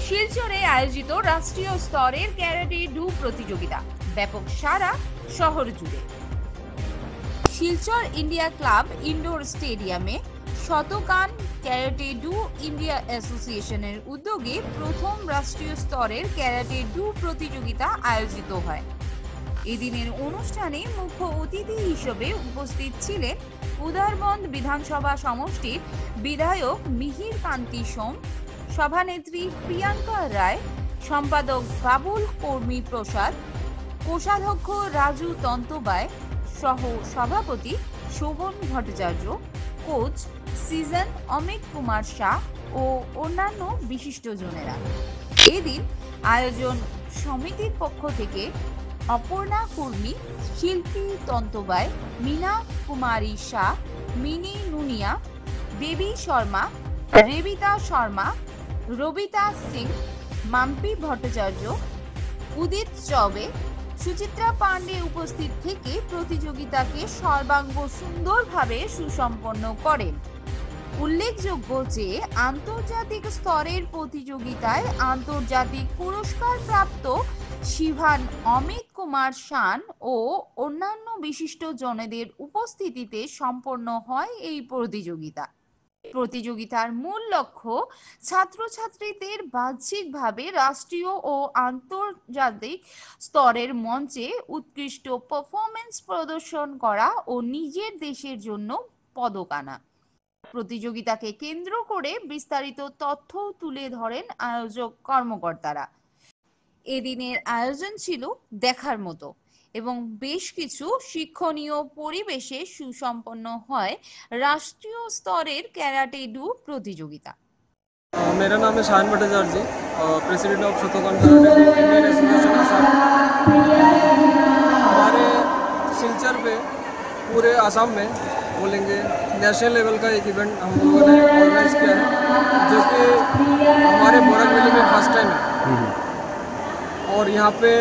শিলচরে আয়োজিত রাষ্ট্রীয় স্তরের ক্যারাটে ডু প্রতিযোগিতা, ব্যাপক সাড়া শহর জুড়ে। শিলচর ইন্ডিয়া ক্লাব ইনডোর স্টেডিয়ামে শতকান ক্যারাটে ডু ইন্ডিয়া অ্যাসোসিয়েশনের উদ্যোগে প্রথম রাষ্ট্রীয় স্তরের ক্যারাটে ডু প্রতিযোগিতা আয়োজিত হয়। এদিনের অনুষ্ঠানে মুখ্য অতিথি হিসেবে উপস্থিত ছিলেন উদারবন্দ বিধানসভা সমষ্টির বিধায়ক মিহির কান্তি সোম, সভানেত্রী প্রিয়াঙ্কা রায়, সম্পাদক বাবুল কর্মী প্রসাদ, কোষাধ্যক্ষ রাজু তন্তবায় সহ সভাপতি শোভন ভট্টাচার্য, কোচ সিজন অমিত কুমার শাহ ও অন্যান্য বিশিষ্টজনেরা। এদিন আয়োজন সমিতির পক্ষ থেকে অপর্ণা কর্মী, শিল্পী তন্তবায়, মীনা কুমারী শাহ, মিনি নুনিয়া, বেবী শর্মা, রেবিতা শর্মা, রবিতা সিং, মাম্পি ভট্টাচার্য, উদিত চৌবে, সুচিত্রা পান্ডে উপস্থিত থেকে প্রতিযোগিতাকে সর্বাঙ্গ সুন্দরভাবে সুসম্পন্ন করেন। উল্লেখযোগ্য যে আন্তর্জাতিক স্তরের প্রতিযোগিতায় আন্তর্জাতিক পুরস্কার প্রাপ্ত শিভান অমিত কুমার শান ও অন্যান্য বিশিষ্টজনদের উপস্থিতিতে সম্পন্ন হয় এই প্রতিযোগিতা। প্রতিযোগিতার মূল লক্ষ্য ছাত্রছাত্রীদের বাহ্যিকভাবে রাষ্ট্রীয় ও আন্তর্জাতিক স্তরের মঞ্চে উৎকৃষ্ট পারফরমেন্স প্রদর্শন করা ও নিজের দেশের জন্য পদক আনা। প্রতিযোগিতাকে কেন্দ্র করে বিস্তারিত তথ্য তুলে ধরেন আয়োজক কর্মকর্তারা। এদিনের আয়োজন ছিল দেখার মতো এবং বেশ কিছু শিক্ষণীয় পরিবেশে সুসম্পন্ন হয় রাষ্ট্রীয় স্তরের ক্যারাটে ডু প্রতিযোগিতা। मेरा नाम है Shaan Bhattacharya ji, president of Shotokan karate do Indian association Assam. हमारे सिलचर पे पूरे आसाम में बोलेंगे नेशनल लेवल का एक इवेंट हम लोगों ने ऑर्गेनाइज किया है, जो कि हमारे बोरक वैली में फर्स्ट टाइम है। और यहाँ पे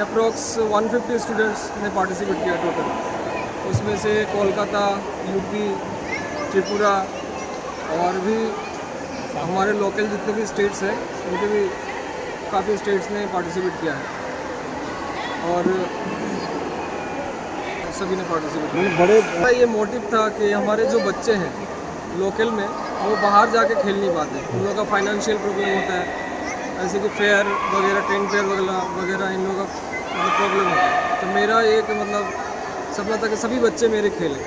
अप्रोक्स 150 स्टूडेंट्स ने पार्टिसिपेट किया टोटल। उसमें से कोलकाता, यूपी, त्रिपुरा और भी हमारे लोकल जितने भी स्टेट्स हैं उनके भी काफ़ी स्टेट्स ने पार्टिसिपेट किया है और सभी ने पार्टिसिपेट किया। बड़े ये मोटिव था कि हमारे जो बच्चे हैं लोकल में वो बाहर जाके खेल नहीं पाते, उन लोगों का फाइनेंशियल प्रॉब्लम होता है, ऐसे कि फेयर वगैरह, ट्रेन फेयर वगैरह इन लोगों का मतलब प्रॉब्लम होता है। तो मेरा एक मतलब सपना था कि सभी बच्चे मेरे खेलें,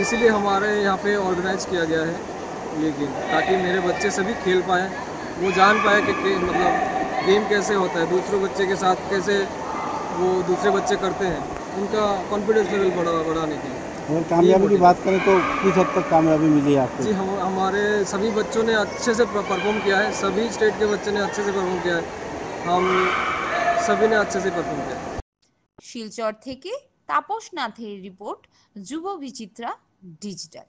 इसीलिए हमारे यहाँ पे ऑर्गेनाइज किया गया है ये गेम, ताकि मेरे बच्चे सभी खेल पाएँ, वो जान पाए कि मतलब गेम कैसे होता है, दूसरे बच्चे के साथ कैसे वो दूसरे बच्चे करते हैं, उनका कॉन्फिडेंस लेवल बढ़ाने के लिए। और कामयाबी की बात करें तो किस हद तक कामयाबी मिली आपको? जी हमारे सभी बच्चों ने अच्छे से परफॉर्म किया है, सभी स्टेट के बच्चे ने अच्छे से परफॉर्म किया है, हम सभी ने अच्छे से परफॉर्म किया। শিলচর থেকে তাপস নাথের রিপোর্ট, যুব বিচিত্রা ডিজিটাল।